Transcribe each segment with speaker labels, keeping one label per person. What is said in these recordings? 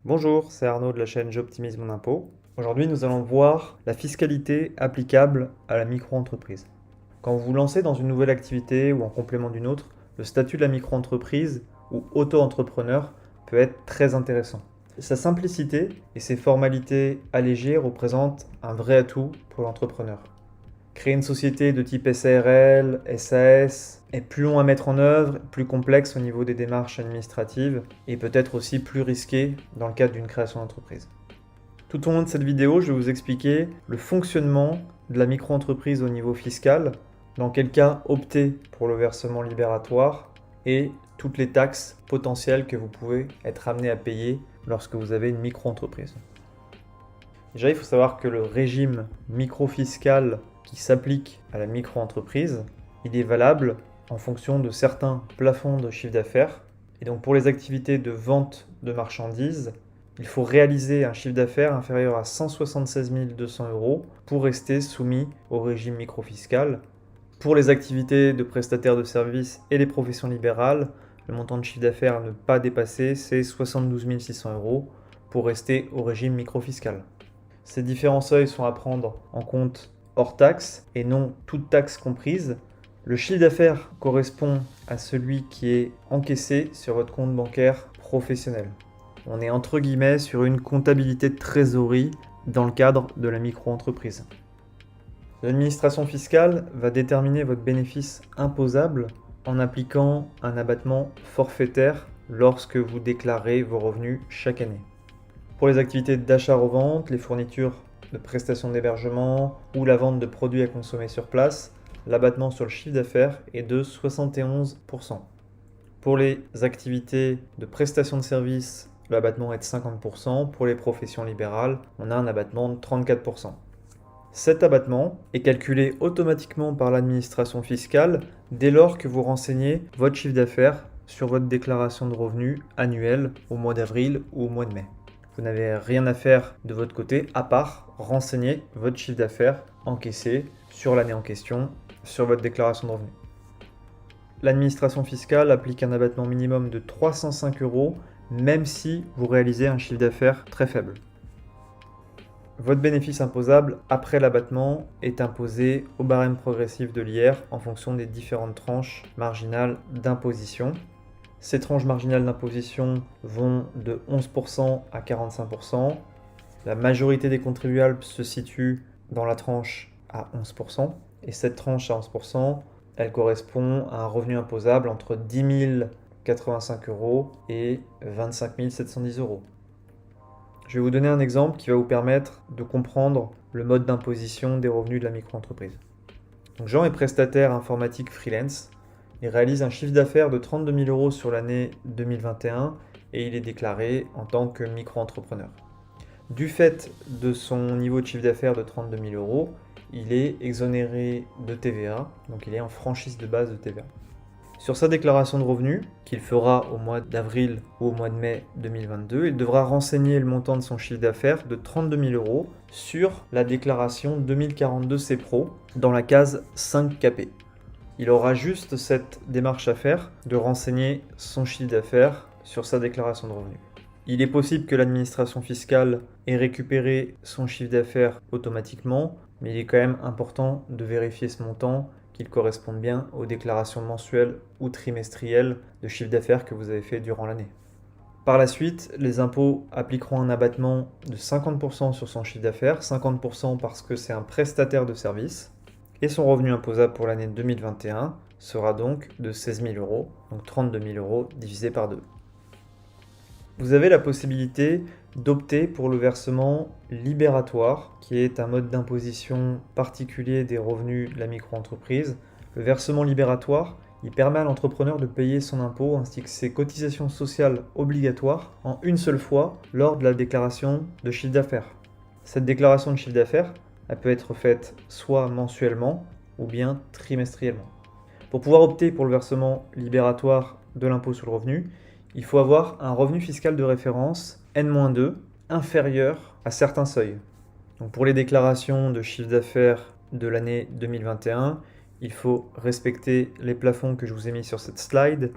Speaker 1: Bonjour, c'est Arnaud de la chaîne J'optimise mon impôt. Aujourd'hui, nous allons voir la fiscalité applicable à la micro-entreprise. Quand vous vous lancez dans une nouvelle activité ou en complément d'une autre, le statut de la micro-entreprise ou auto-entrepreneur peut être très intéressant. Sa simplicité et ses formalités allégées représentent un vrai atout pour l'entrepreneur. Créer une société de type SARL, SAS est plus long à mettre en œuvre, plus complexe au niveau des démarches administratives et peut-être aussi plus risqué dans le cadre d'une création d'entreprise. Tout au long de cette vidéo, je vais vous expliquer le fonctionnement de la micro-entreprise au niveau fiscal, dans quel cas opter pour le versement libératoire et toutes les taxes potentielles que vous pouvez être amené à payer lorsque vous avez une micro-entreprise. Déjà, il faut savoir que le régime micro-fiscal qui s'applique à la micro-entreprise, il est valable en fonction de certains plafonds de chiffre d'affaires. Et donc pour les activités de vente de marchandises, il faut réaliser un chiffre d'affaires inférieur à 176 200 euros pour rester soumis au régime micro-fiscal. Pour les activités de prestataires de services et les professions libérales, le montant de chiffre d'affaires à ne pas dépasser, c'est 72 600 euros pour rester au régime micro-fiscal. Ces différents seuils sont à prendre en compte hors taxe et non toute taxe comprise. Le chiffre d'affaires correspond à celui qui est encaissé sur votre compte bancaire professionnel. On est entre guillemets sur une comptabilité de trésorerie dans le cadre de la micro-entreprise. L'administration fiscale va déterminer votre bénéfice imposable en appliquant un abattement forfaitaire lorsque vous déclarez vos revenus chaque année. Pour les activités d'achat-revente, les fournitures de prestations d'hébergement ou la vente de produits à consommer sur place, l'abattement sur le chiffre d'affaires est de 71%. Pour les activités de prestation de services, l'abattement est de 50%. Pour les professions libérales, on a un abattement de 34%. Cet abattement est calculé automatiquement par l'administration fiscale dès lors que vous renseignez votre chiffre d'affaires sur votre déclaration de revenus annuelle au mois d'avril ou au mois de mai. Vous n'avez rien à faire de votre côté à part renseigner votre chiffre d'affaires encaissé sur l'année en question sur votre déclaration de revenus. L'administration fiscale applique un abattement minimum de 305 euros même si vous réalisez un chiffre d'affaires très faible. Votre bénéfice imposable après l'abattement est imposé au barème progressif de l'IR en fonction des différentes tranches marginales d'imposition. Ces tranches marginales d'imposition vont de 11% à 45%. La majorité des contribuables se situe dans la tranche à 11%. Et cette tranche à 11%, elle correspond à un revenu imposable entre 10 085 euros et 25 710 euros. Je vais vous donner un exemple qui va vous permettre de comprendre le mode d'imposition des revenus de la micro-entreprise. Donc Jean est prestataire informatique freelance. Il réalise un chiffre d'affaires de 32 000 euros sur l'année 2021 et il est déclaré en tant que micro-entrepreneur. Du fait de son niveau de chiffre d'affaires de 32 000 euros, il est exonéré de TVA, donc il est en franchise de base de TVA. Sur sa déclaration de revenus, qu'il fera au mois d'avril ou au mois de mai 2022, il devra renseigner le montant de son chiffre d'affaires de 32 000 euros sur la déclaration 2042 CPRO dans la case 5KP. Il aura juste cette démarche à faire de renseigner son chiffre d'affaires sur sa déclaration de revenus. Il est possible que l'administration fiscale ait récupéré son chiffre d'affaires automatiquement, mais il est quand même important de vérifier ce montant, qu'il corresponde bien aux déclarations mensuelles ou trimestrielles de chiffre d'affaires que vous avez fait durant l'année. Par la suite, les impôts appliqueront un abattement de 50% sur son chiffre d'affaires, 50% parce que c'est un prestataire de service, et son revenu imposable pour l'année 2021 sera donc de 16 000 euros, donc 32 000 euros divisé par 2. Vous avez la possibilité d'opter pour le versement libératoire, qui est un mode d'imposition particulier des revenus de la micro-entreprise. Le versement libératoire, il permet à l'entrepreneur de payer son impôt ainsi que ses cotisations sociales obligatoires en une seule fois lors de la déclaration de chiffre d'affaires. Cette déclaration de chiffre d'affaires, elle peut être faite soit mensuellement ou bien trimestriellement. Pour pouvoir opter pour le versement libératoire de l'impôt sur le revenu, il faut avoir un revenu fiscal de référence N-2 inférieur à certains seuils. Donc pour les déclarations de chiffre d'affaires de l'année 2021, il faut respecter les plafonds que je vous ai mis sur cette slide.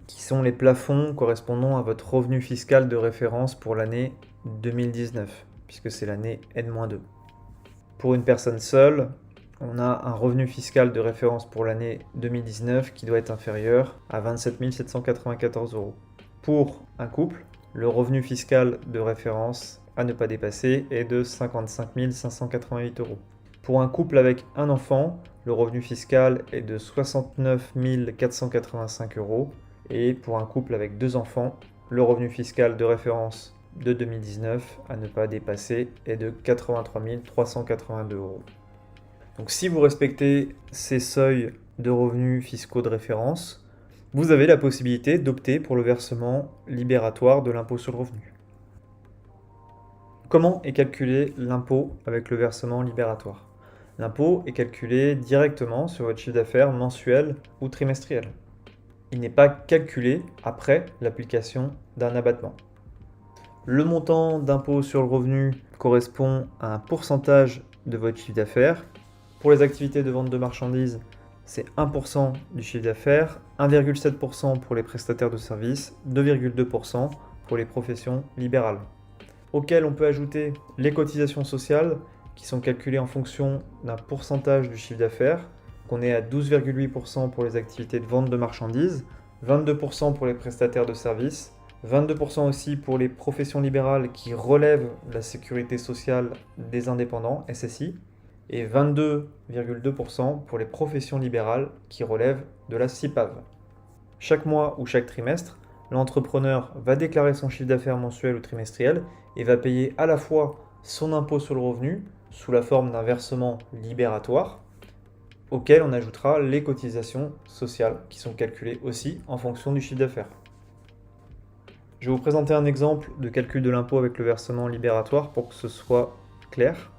Speaker 1: qui sont les plafonds correspondant à votre revenu fiscal de référence pour l'année 2019, puisque c'est l'année N-2. Pour une personne seule, on a un revenu fiscal de référence pour l'année 2019 qui doit être inférieur à 27 794 euros. Pour un couple, le revenu fiscal de référence à ne pas dépasser est de 55 588 euros. Pour un couple avec un enfant, le revenu fiscal est de 69 485 euros. Et pour un couple avec 2 enfants, le revenu fiscal de référence de 2019 à ne pas dépasser est de 83 382 euros. Donc si vous respectez ces seuils de revenus fiscaux de référence, vous avez la possibilité d'opter pour le versement libératoire de l'impôt sur le revenu. Comment est calculé l'impôt avec le versement libératoire? L'impôt est calculé directement sur votre chiffre d'affaires mensuel ou trimestriel. Il n'est pas calculé après l'application d'un abattement. Le montant d'impôt sur le revenu correspond à un pourcentage de votre chiffre d'affaires. Pour les activités de vente de marchandises, c'est 1% du chiffre d'affaires, 1,7% pour les prestataires de services, 2,2% pour les professions libérales. Auquel on peut ajouter les cotisations sociales qui sont calculées en fonction d'un pourcentage du chiffre d'affaires. On est à 12,8% pour les activités de vente de marchandises, 22% pour les prestataires de services, 22% aussi pour les professions libérales qui relèvent la sécurité sociale des indépendants, SSI, et 22,2% pour les professions libérales qui relèvent de la CIPAV. Chaque mois ou chaque trimestre, l'entrepreneur va déclarer son chiffre d'affaires mensuel ou trimestriel et va payer à la fois son impôt sur le revenu sous la forme d'un versement libératoire, auquel on ajoutera les cotisations sociales qui sont calculées aussi en fonction du chiffre d'affaires. Je vais vous présenter un exemple de calcul de l'impôt avec le versement libératoire pour que ce soit clair.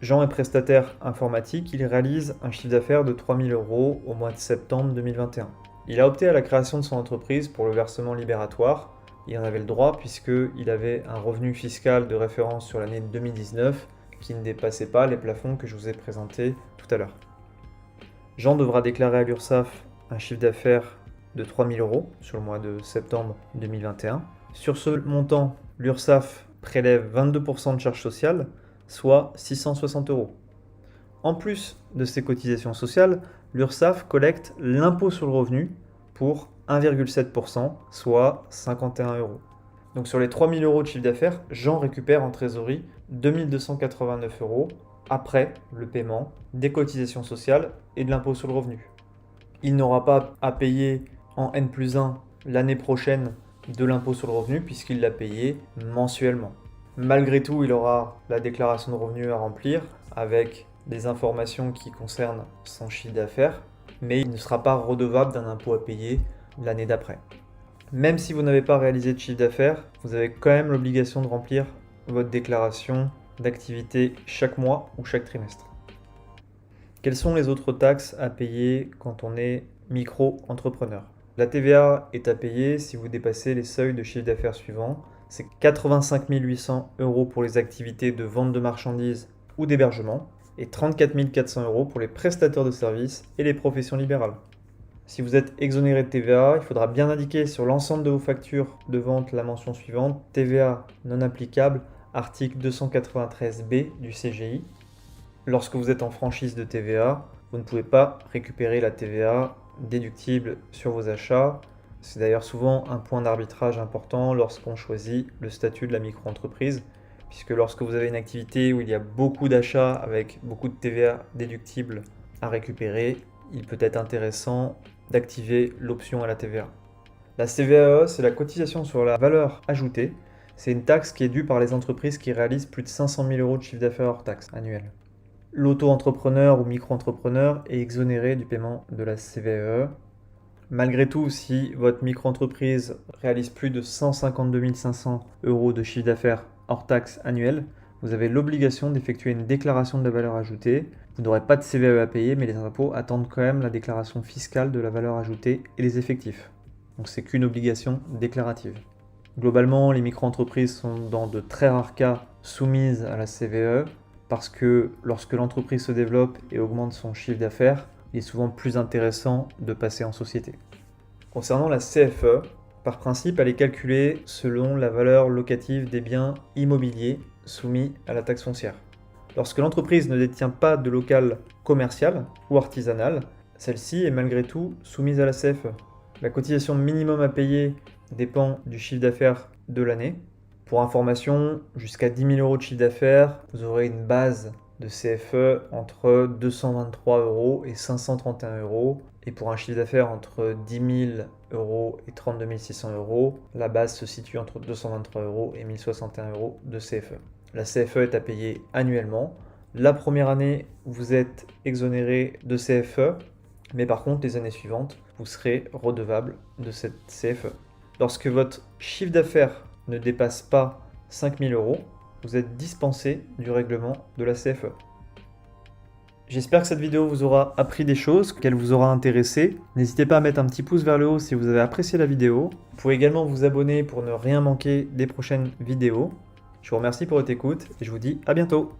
Speaker 1: Jean est prestataire informatique, il réalise un chiffre d'affaires de 3 000 euros au mois de septembre 2021. Il a opté à la création de son entreprise pour le versement libératoire. Il en avait le droit puisqu'il avait un revenu fiscal de référence sur l'année 2019 qui ne dépassait pas les plafonds que je vous ai présentés tout à l'heure. Jean devra déclarer à l'URSSAF un chiffre d'affaires de 3 000 euros sur le mois de septembre 2021. Sur ce montant, l'URSSAF prélève 22% de charges sociales, soit 660 euros. En plus de ces cotisations sociales, l'URSSAF collecte l'impôt sur le revenu pour 1,7%, soit 51 euros. Donc sur les 3 000 euros de chiffre d'affaires, Jean récupère en trésorerie 2 289 euros après le paiement des cotisations sociales et de l'impôt sur le revenu. Il n'aura pas à payer en N+1 l'année prochaine de l'impôt sur le revenu puisqu'il l'a payé mensuellement. Malgré tout, il aura la déclaration de revenus à remplir avec des informations qui concernent son chiffre d'affaires, mais il ne sera pas redevable d'un impôt à payer l'année d'après. Même si vous n'avez pas réalisé de chiffre d'affaires, vous avez quand même l'obligation de remplir votre déclaration d'activité chaque mois ou chaque trimestre. Quelles sont les autres taxes à payer quand on est micro-entrepreneur? La TVA est à payer si vous dépassez les seuils de chiffre d'affaires suivants. C'est 85 800 euros pour les activités de vente de marchandises ou d'hébergement et 34 400 euros pour les prestataires de services et les professions libérales. Si vous êtes exonéré de TVA, il faudra bien indiquer sur l'ensemble de vos factures de vente la mention suivante: TVA non applicable, article 293B du CGI. Lorsque vous êtes en franchise de TVA, vous ne pouvez pas récupérer la TVA déductible sur vos achats. C'est d'ailleurs souvent un point d'arbitrage important lorsqu'on choisit le statut de la micro-entreprise, puisque lorsque vous avez une activité où il y a beaucoup d'achats avec beaucoup de TVA déductible à récupérer, il peut être intéressant d'activer l'option à la TVA. La CVAE, c'est la cotisation sur la valeur ajoutée. C'est une taxe qui est due par les entreprises qui réalisent plus de 500 000 euros de chiffre d'affaires hors taxe annuel. L'auto-entrepreneur ou micro-entrepreneur est exonéré du paiement de la CVAE. Malgré tout, si votre micro-entreprise réalise plus de 152 500 euros de chiffre d'affaires hors taxe annuel, vous avez l'obligation d'effectuer une déclaration de la valeur ajoutée. Vous n'aurez pas de CVAE à payer, mais les impôts attendent quand même la déclaration fiscale de la valeur ajoutée et les effectifs. Donc c'est qu'une obligation déclarative. Globalement, les micro-entreprises sont dans de très rares cas soumises à la CVAE parce que lorsque l'entreprise se développe et augmente son chiffre d'affaires, il est souvent plus intéressant de passer en société. Concernant la CFE, par principe, elle est calculée selon la valeur locative des biens immobiliers soumis à la taxe foncière. Lorsque l'entreprise ne détient pas de local commercial ou artisanal, celle-ci est malgré tout soumise à la CFE. La cotisation minimum à payer dépend du chiffre d'affaires de l'année. Pour information, jusqu'à 10 000 € de chiffre d'affaires, vous aurez une base de CFE entre 223 € et 531 €. Et pour un chiffre d'affaires entre 10 000 € et 32 600 €, la base se situe entre 223 € et 1061 € de CFE. La CFE est à payer annuellement. La première année, vous êtes exonéré de CFE, mais par contre, les années suivantes, vous serez redevable de cette CFE. Lorsque votre chiffre d'affaires ne dépasse pas 5 000 €, vous êtes dispensé du règlement de la CFE. J'espère que cette vidéo vous aura appris des choses, qu'elle vous aura intéressé. N'hésitez pas à mettre un petit pouce vers le haut si vous avez apprécié la vidéo. Vous pouvez également vous abonner pour ne rien manquer des prochaines vidéos. Je vous remercie pour votre écoute et je vous dis à bientôt.